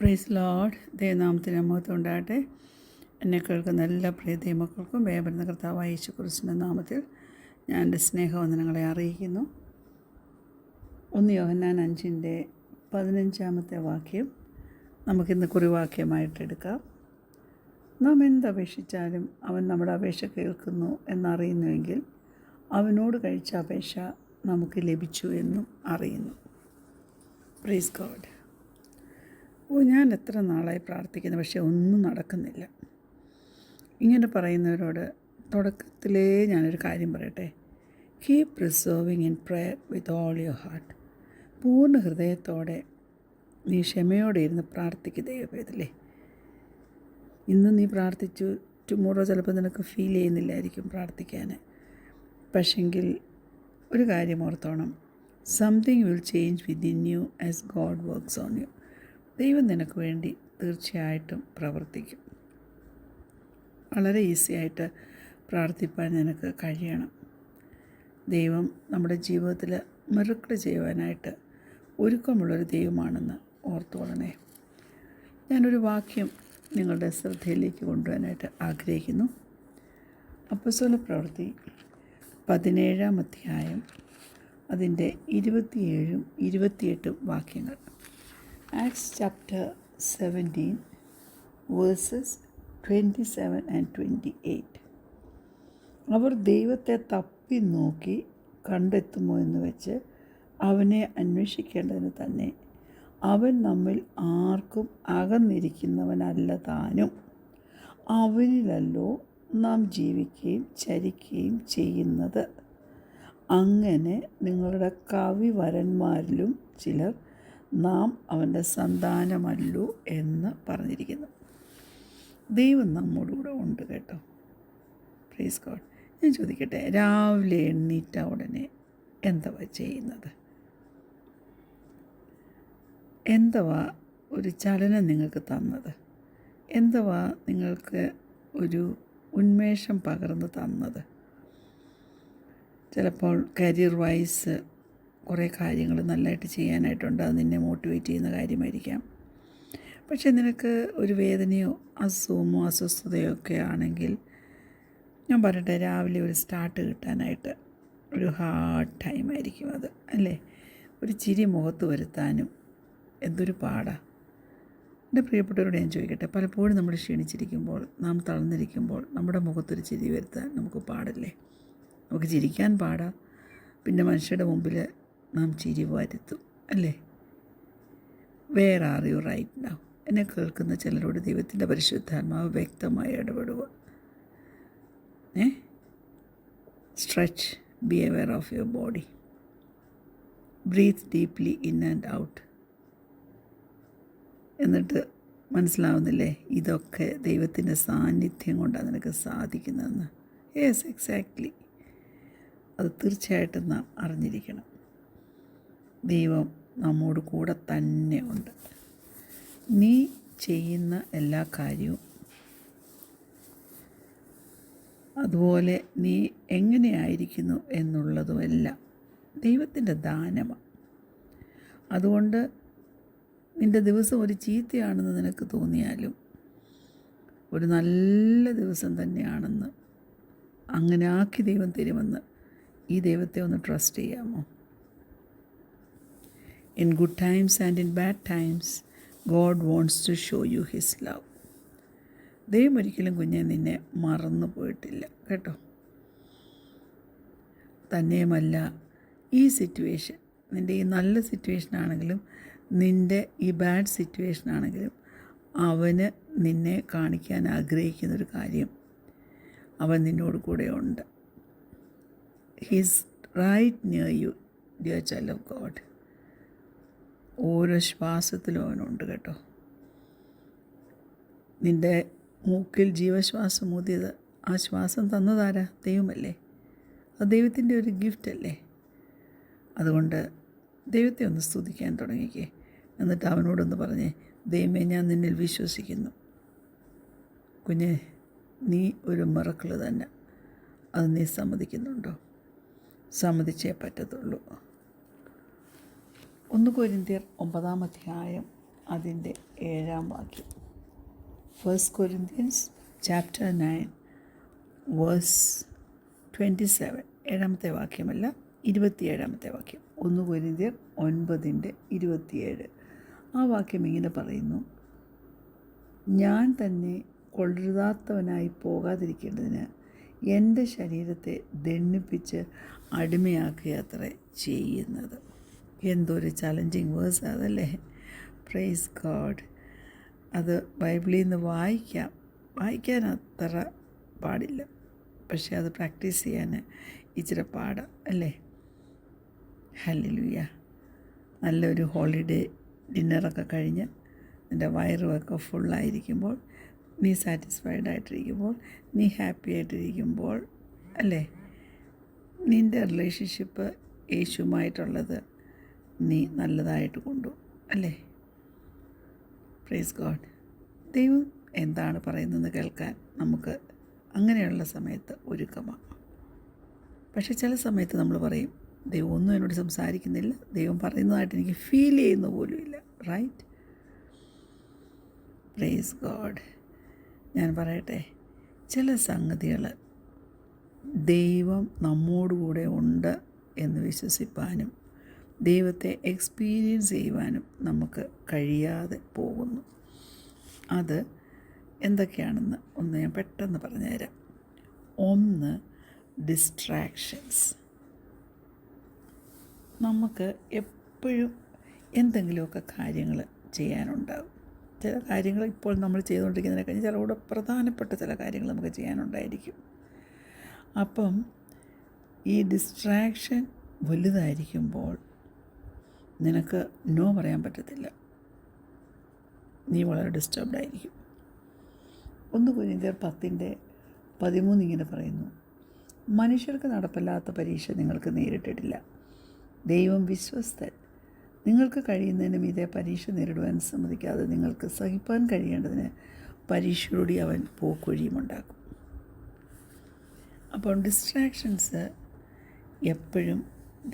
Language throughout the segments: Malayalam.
Praise Lord. ദൈവനാമത്തിന് മഹത്വം ഉണ്ടാകട്ടെ. എന്നെ കേൾക്കുന്ന എല്ലാ പ്രിയ ദൈവമക്കൾക്കും വേഗം കർത്താവായ യേശു ക്രിസ്തുവിൻ്റെ നാമത്തിൽ ഞാൻ എൻ്റെ സ്നേഹവന്ദനങ്ങളെ അറിയിക്കുന്നു. 1 യോഹന്നാൻ 5:15 വാക്യം നമുക്കിന്ന് കുറിവാക്യമായിട്ടെടുക്കാം. നാം എന്തപേക്ഷിച്ചാലും അവൻ നമ്മുടെ അപേക്ഷ കേൾക്കുന്നു എന്നറിയുന്നുവെങ്കിൽ അവനോട് കഴിച്ച അപേക്ഷ നമുക്ക് ലഭിച്ചു എന്നും അറിയുന്നു. Praise God. ഞാൻ എത്ര നാളായി പ്രാർത്ഥിക്കുന്നു, പക്ഷേ ഒന്നും നടക്കുന്നില്ല. ഇങ്ങനെ പറയുന്നവരോട് തുടക്കത്തിലേ ഞാനൊരു കാര്യം പറയട്ടെ. Keep preserving in prayer with all your heart. പൂർണ്ണ ഹൃദയത്തോടെ നീ ക്ഷമയോടെ ഇരുന്ന് പ്രാർത്ഥിക്കുക ദൈവവേദലേ. ഇന്ന് നീ പ്രാർത്ഥിച്ചു, ടുമോറോ ചിലപ്പോൾ നിനക്ക് ഫീൽ ചെയ്യുന്നില്ലായിരിക്കും പ്രാർത്ഥിക്കാൻ. പക്ഷെങ്കിൽ ഒരു കാര്യം ഓർത്തോണം, something will change within you as God works on you. ദൈവം നിനക്ക് വേണ്ടി തീർച്ചയായിട്ടും പ്രവർത്തിക്കും. വളരെ ഈസിയായിട്ട് പ്രാർത്ഥിപ്പാൻ നിനക്ക് കഴിയണം. ദൈവം നമ്മുടെ ജീവിതത്തിൽ മിറക്കിൾ ചെയ്യുവാനായിട്ട് ഒരുക്കമുള്ളൊരു ദൈവമാണെന്ന് ഓർത്തുകൊള്ളണേ. ഞാനൊരു വാക്യം നിങ്ങളുടെ ശ്രദ്ധയിലേക്ക് കൊണ്ടുവരാനായിട്ട് ആഗ്രഹിക്കുന്നു. അപ്പോസ്തലപ്രവൃത്തി 17-ാം അധ്യായം അതിൻ്റെ 27-28 വാക്യങ്ങൾ. Acts chapter 17 verses 27 and 28. അവർ ദൈവത്തെ തപ്പി നോക്കി കണ്ടെത്തുമോ എന്ന് വെച്ച് അവനെ അന്വേഷിക്കേണ്ടതിന് തന്നെ അവൻ നമ്മിൽ ആർക്കും അകന്നിരിക്കുന്നവനല്ല താനും. അവനിലല്ലോ നാം ജീവിക്കുകയും ചരിക്കുകയും ചെയ്യുന്നത്. അങ്ങനെ നിങ്ങളുടെ കവിവരന്മാരിലും ചിലർ നാം അവൻ്റെ സന്താനമല്ലോ എന്ന് പറഞ്ഞിരിക്കുന്നു. ദൈവം നമ്മോടുകൂടെ ഉണ്ട് കേട്ടോ. Praise God. ഞാൻ ചോദിക്കട്ടെ, രാവിലെ എണ്ണീറ്റ ഉടനെ എന്തുവാ ചെയ്യുന്നത്? എന്തുവാ ഒരു ചലനം നിങ്ങൾക്ക് തന്നത്? എന്തുവാ നിങ്ങൾക്ക് ഒരു ഉന്മേഷം പകർന്ന് തന്നത്? ചിലപ്പോൾ കരിയർ വൈസ് കുറേ കാര്യങ്ങൾ നല്ലതായിട്ട് ചെയ്യാനായിട്ടുണ്ട്, അത് നിന്നെ മോട്ടിവേറ്റ് ചെയ്യുന്ന കാര്യമായിരിക്കാം. പക്ഷേ നിനക്ക് ഒരു വേദനയോ അസുഖമോ അസ്വസ്ഥതയോ ഒക്കെ ആണെങ്കിൽ ഞാൻ പറയട്ടെ, രാവിലെ ഒരു സ്റ്റാർട്ട് കിട്ടാനായിട്ട് ഒരു ഹാർഡ് ടൈമായിരിക്കും അത്, അല്ലേ? ഒരു ചിരി മുഖത്ത് വരുത്താനും എന്തൊരു പാടാണ്. എൻ്റെ പ്രിയപ്പെട്ടവരോട് ഞാൻ ചോദിക്കട്ടെ, പലപ്പോഴും നമ്മൾ ക്ഷീണിച്ചിരിക്കുമ്പോൾ, നാം തളർന്നിരിക്കുമ്പോൾ നമ്മുടെ മുഖത്തൊരു ചിരി വരുത്താൻ നമുക്ക് പാടല്ലേ? നമുക്ക് ചിരിക്കാൻ പാടാം, പിന്നെ മനുഷ്യരുടെ മുമ്പിൽ നാം ചിരി വരുത്തും, അല്ലേ? Where are you right now? എന്നെ കേൾക്കുന്ന ചിലരോട് ദൈവത്തിൻ്റെ പരിശുദ്ധാത്മാവ് വ്യക്തമായി ഇടപെടുക. Stretch, be aware of your body, breathe deeply in and out. എന്നിട്ട് മനസ്സിലാവുന്നില്ലേ, ഇതൊക്കെ ദൈവത്തിൻ്റെ സാന്നിധ്യം കൊണ്ടാണ് നിനക്ക് സാധിക്കുന്നതെന്ന്? Yes, exactly. അത് തീർച്ചയായിട്ടും നാം അറിഞ്ഞിരിക്കണം. ദൈവം നമ്മോട് കൂടെ തന്നെ ഉണ്ട്. നീ ചെയ്യുന്ന എല്ലാ കാര്യവും, അതുപോലെ നീ എങ്ങനെയായിരിക്കുന്നു എന്നുള്ളതുമെല്ലാം ദൈവത്തിൻ്റെ ദാനമാണ്. അതുകൊണ്ട് നിൻ്റെ ദിവസം ഒരു ചീത്തയാണെന്ന് നിനക്ക് തോന്നിയാലും ഒരു നല്ല ദിവസം തന്നെയാണെന്ന് അങ്ങനെ ആക്കി ദൈവം തരുമെന്ന് ഈ ദൈവത്തെ ഒന്ന് ട്രസ്റ്റ് ചെയ്യാമോ? In good times and in bad times, God wants to show you His love. ദൈവം ഒരിക്കലും കുഞ്ഞെ നിന്നെ മറന്നു പോയിട്ടില്ല കേട്ടോ. തന്നെയുമല്ല, ഈ സിറ്റുവേഷൻ, നിൻ്റെ ഈ നല്ല സിറ്റുവേഷൻ ആണെങ്കിലും നിൻ്റെ ഈ ബാഡ് സിറ്റുവേഷൻ ആണെങ്കിലും അവന് നിന്നെ കാണിക്കാൻ ആഗ്രഹിക്കുന്നൊരു കാര്യം, അവൻ നിന്നോട് കൂടെ ഉണ്ട്. He's right near you, dear child of God. ഓരോ ശ്വാസത്തിലും അവനുണ്ട് കേട്ടോ. നിൻ്റെ മൂക്കിൽ ജീവശ്വാസം ഊതിയത്, ആ ശ്വാസം തന്നതാരാ? ദൈവമല്ലേ? അത് ദൈവത്തിൻ്റെ ഒരു ഗിഫ്റ്റല്ലേ? അതുകൊണ്ട് ദൈവത്തെ ഒന്ന് സ്തുതിക്കാൻ തുടങ്ങിക്കേ. എന്നിട്ട് അവനോടൊന്ന് പറഞ്ഞേ, ദൈവമേ, ഞാൻ നിന്നിൽ വിശ്വസിക്കുന്നു. കുഞ്ഞെ, നീ ഒരു മിറക്കിൾ തന്നെ. അത് നീ സമ്മതിക്കുന്നുണ്ടോ? സമ്മതിച്ചേ പറ്റത്തുള്ളൂ. 1 കൊരിന്ത്യർ 9-ാം അധ്യായം അതിൻ്റെ 7-ാം വാക്യം. 1 Corinthians chapter 9 verse 27. 7-ാമത്തെ വാക്യമല്ല, 27-ാമത്തെ വാക്യം. 1 കൊരിന്ത്യർ 9:27. ആ വാക്യം ഇങ്ങനെ പറയുന്നു: ഞാൻ തന്നെ കൊള്ളരുതാത്തവനായി പോകാതിരിക്കേണ്ടതിന് എൻ്റെ ശരീരത്തെ ദണ്ഡിപ്പിച്ച് അടിമയാക്കുകയത്രേ ചെയ്യുന്നത്. എന്തൊരു ചലഞ്ചിങ് വേഴ്സ് അതല്ലേ. Praise God. അത് ബൈബിളിൽ നിന്ന് വായിക്കാൻ അത്ര പാടില്ല, പക്ഷേ അത് പ്രാക്ടീസ് ചെയ്യാൻ ഇച്ചിരി പാടാം അല്ലേ. ഹല്ലേലൂയ. നല്ലൊരു ഹോളിഡേ ഡിന്നറൊക്കെ കഴിഞ്ഞ് നിൻ്റെ വയറുമൊക്കെ ഫുള്ളായിരിക്കുമ്പോൾ, നീ സാറ്റിസ്ഫൈഡ് ആയിട്ടിരിക്കുമ്പോൾ, നീ ഹാപ്പി ആയിട്ടിരിക്കുമ്പോൾ അല്ലേ, നിൻ്റെ റിലേഷൻഷിപ്പ് യേശുവുമായിട്ടുള്ളത് നീ നല്ലതായിട്ട് കൊണ്ടുപോകും അല്ലേ. Praise God. ദൈവം എന്താണ് പറയുന്നതെന്ന് കേൾക്കാൻ നമുക്ക് അങ്ങനെയുള്ള സമയത്ത് ഒരുക്കമാണ്. പക്ഷേ ചില സമയത്ത് നമ്മൾ പറയും, ദൈവം ഒന്നും എന്നോട് സംസാരിക്കുന്നില്ല, ദൈവം പറയുന്നതായിട്ട് എനിക്ക് ഫീൽ ചെയ്യുന്ന പോലുമില്ല. റൈറ്റ്? Praise God. ഞാൻ പറയട്ടെ, ചില സംഗതികൾ ദൈവം നമ്മോടുകൂടെ ഉണ്ട് എന്ന് വിശ്വസിപ്പാനും ദൈവത്തെ എക്സ്പീരിയൻസ് ചെയ്യുവാനും നമുക്ക് കഴിയാതെ പോകുന്നു. അത് എന്തൊക്കെയാണെന്ന് ഒന്ന് ഞാൻ പെട്ടെന്ന് പറഞ്ഞുതരാം. 1, ഡിസ്ട്രാക്ഷൻസ്. നമുക്ക് എപ്പോഴും എന്തെങ്കിലുമൊക്കെ കാര്യങ്ങൾ ചെയ്യാനുണ്ടാകും. ചില കാര്യങ്ങൾ ഇപ്പോൾ നമ്മൾ ചെയ്തുകൊണ്ടിരിക്കുന്നതിനെ കഴിഞ്ഞ് ചില കൂടെ പ്രധാനപ്പെട്ട ചില കാര്യങ്ങൾ നമുക്ക് ചെയ്യാനുണ്ടായിരിക്കും. അപ്പം ഈ ഡിസ്ട്രാക്ഷൻ വലുതായിരിക്കുമ്പോൾ നിനക്ക് നോ പറയാൻ പറ്റത്തില്ല. നീ വളരെ ഡിസ്റ്റർബ്ഡ് ആയിരിക്കും. 1 കൊരിന്ത്യർ 10:13 ഇങ്ങനെ പറയുന്നു: മനുഷ്യർക്ക് നടപ്പില്ലാത്ത പരീക്ഷ നിങ്ങൾക്ക് നേരിട്ടിട്ടില്ല. ദൈവം വിശ്വസ്തൻ. നിങ്ങൾക്ക് കഴിയുന്നതിനും ഇതേ പരീക്ഷ നേരിടുവാൻ സമ്മതിക്കാതെ നിങ്ങൾക്ക് സഹിപ്പാൻ കഴിയേണ്ടതിന് പരീക്ഷയോടെ അവൻ പോക്കുവഴിയുമുണ്ടാക്കും. അപ്പോൾ ഡിസ്ട്രാക്ഷൻസ് എപ്പോഴും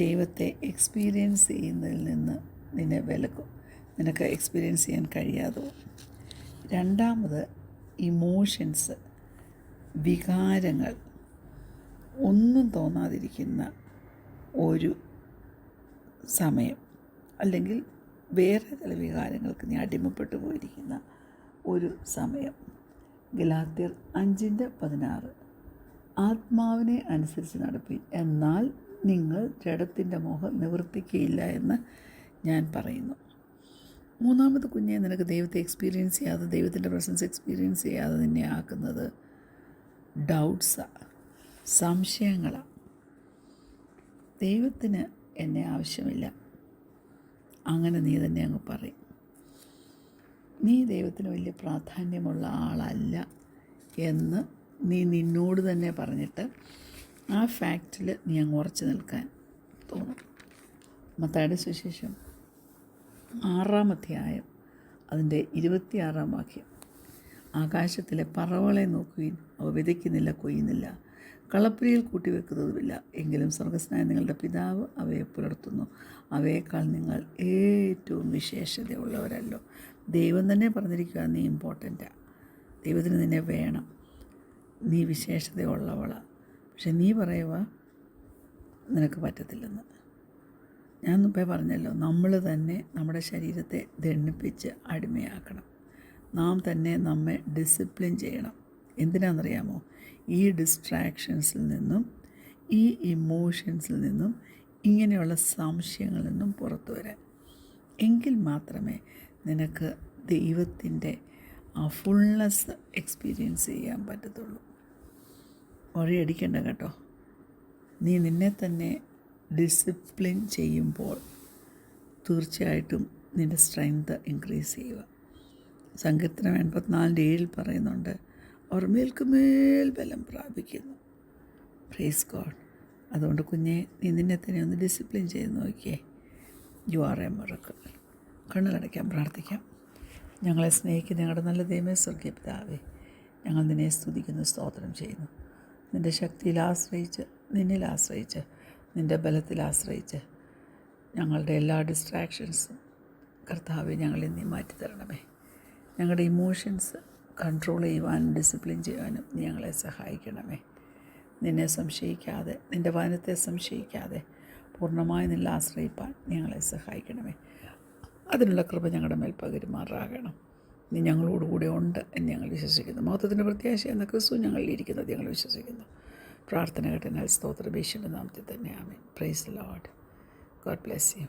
ദൈവത്തെ എക്സ്പീരിയൻസ് ചെയ്യുന്നതിൽ നിന്ന് നിന്നെ വിലക്കും, നിനക്ക് എക്സ്പീരിയൻസ് ചെയ്യാൻ കഴിയാതെ. 2, ഇമോഷൻസ്, വികാരങ്ങൾ. ഒന്നും തോന്നാതിരിക്കുന്ന ഒരു സമയം, അല്ലെങ്കിൽ വേറെ ചില വികാരങ്ങൾക്ക് നീ അടിമപ്പെട്ടു പോയിരിക്കുന്ന ഒരു സമയം. ഗലാത്യർ 5:16. ആത്മാവിനെ അനുസരിച്ച് നടപ്പിൻ, എന്നാൽ നിങ്ങൾ ജഡത്തിൻ്റെ മോഹം നിവർത്തിക്കുകയില്ല എന്ന് ഞാൻ പറയുന്നു. 3, കുഞ്ഞെ, നിനക്ക് ദൈവത്തെ എക്സ്പീരിയൻസ് ചെയ്യാതെ, ദൈവത്തിൻ്റെ പ്രസൻസ് എക്സ്പീരിയൻസ് ചെയ്യാതെ നിന്നെ ആക്കുന്നത് ഡൗട്ട്സാണ്, സംശയങ്ങളാണ്. ദൈവത്തിന് എന്നെ ആവശ്യമില്ല, അങ്ങനെ നീ തന്നെ അങ്ങ് പറയും. നീ ദൈവത്തിന് വലിയ പ്രാധാന്യമുള്ള ആളല്ല എന്ന് നീ നിന്നോട് തന്നെ പറഞ്ഞിട്ട് ആ ഫാക്റ്റിൽ നീ അങ്ങ് ഉറച്ചു നിൽക്കാൻ തോന്നും. മത്തായിയുടെ സുവിശേഷം 6-ാം അധ്യായം അതിൻ്റെ 26-ാം വാക്യം: ആകാശത്തിലെ പറവകളെ നോക്കുവിൻ, അവ വിതയ്ക്കുന്നില്ല, കൊയ്യുന്നില്ല, കളപ്പുരയിൽ കൂട്ടിവെക്കുന്നതുമില്ല, എങ്കിലും സ്വർഗസ്നായ നിങ്ങളുടെ പിതാവ് അവയെ പുലർത്തുന്നു. അവയേക്കാൾ നിങ്ങൾ ഏറ്റവും വിശേഷതയുള്ളവരല്ലോ. ദൈവം തന്നെ പറഞ്ഞിരിക്കുക, നീ ഇമ്പോർട്ടൻ്റാണ്, ദൈവത്തിന് നിന്നെ വേണം, നീ വിശേഷതയുള്ളവളാണ്. പക്ഷെ നീ പറയുക നിനക്ക് പറ്റത്തില്ലെന്ന്. ഞാൻ മുമ്പേ പറഞ്ഞല്ലോ, നമ്മൾ തന്നെ നമ്മുടെ ശരീരത്തെ ദണ്ഡിപ്പിച്ച് അടിമയാക്കണം. നാം തന്നെ നമ്മെ ഡിസിപ്ലിൻ ചെയ്യണം. എന്തിനാണെന്നറിയാമോ? ഈ ഡിസ്ട്രാക്ഷൻസിൽ നിന്നും, ഈ ഇമോഷൻസിൽ നിന്നും, ഇങ്ങനെയുള്ള സംശയങ്ങളിൽ നിന്നും പുറത്തു വരാൻ. എങ്കിൽ മാത്രമേ നിനക്ക് ദൈവത്തിൻ്റെ ആ ഫുൾനെസ് എക്സ്പീരിയൻസ് ചെയ്യാൻ പറ്റത്തുള്ളൂ. ഒരടിക്കണ്ട കേട്ടോ. നീ നിന്നെ തന്നെ ഡിസിപ്ലിൻ ചെയ്യുമ്പോൾ തീർച്ചയായിട്ടും നിൻ്റെ സ്ട്രെങ്ത് ഇൻക്രീസ് ചെയ്യുക. സങ്കീർത്തനം 84:7 പറയുന്നുണ്ട്, അവർ മേൽക്കുമേൽ ബലം പ്രാപിക്കുന്നു. Praise God. അതുകൊണ്ട് കുഞ്ഞെ, നീ നിന്നെ തന്നെ ഒന്ന് ഡിസിപ്ലിൻ ചെയ്ത് നോക്കിയേ. You are a miracle. കണ്ണുകളടയ്ക്കാം, പ്രാർത്ഥിക്കാം. ഞങ്ങളെ സ്നേഹിക്കുന്ന ഞങ്ങളുടെ നല്ല ദൈവമേ, സ്വർഗീയ പിതാവേ, ഞങ്ങൾ നിന്നെ സ്തുതിക്കുന്നു, സ്തോത്രം ചെയ്യുന്നു. നിൻ്റെ ശക്തിയിൽ ആശ്രയിച്ച്, നിന്നിൽ ആശ്രയിച്ച്, നിൻ്റെ ബലത്തിൽ ആശ്രയിച്ച് ഞങ്ങളുടെ എല്ലാ ഡിസ്ട്രാക്ഷൻസും കർത്താവെ ഞങ്ങളെ നീ മാറ്റിത്തരണമേ. ഞങ്ങളുടെ ഇമോഷൻസ് കൺട്രോൾ ചെയ്യുവാനും ഡിസിപ്ലിൻ ചെയ്യുവാനും നീ ഞങ്ങളെ സഹായിക്കണമേ. നിന്നെ സംശയിക്കാതെ, നിൻ്റെ വചനത്തെ സംശയിക്കാതെ പൂർണ്ണമായി നിന്നിൽ ആശ്രയിപ്പാൻ ഞങ്ങളെ സഹായിക്കണമേ. അതിനുള്ള കൃപ ഞങ്ങളുടെ മേൽ പകരുമാറാകണം. നീ ഞങ്ങളോടുകൂടെ ഉണ്ട് എന്ന് ഞങ്ങൾ വിശ്വസിക്കുന്നു. മഹത്വത്തിൻ്റെ പ്രത്യാശ എന്ന ക്രിസ്തു ഞങ്ങളിൽ ഇരിക്കുന്നത് ഞങ്ങൾ വിശ്വസിക്കുന്നു. പ്രാർത്ഥന കേട്ടതിനാൽ സ്തോത്രം യേശുവിൻ്റെ നാമത്തിൽ തന്നെ ആമേൻ. Praise the Lord. God bless U.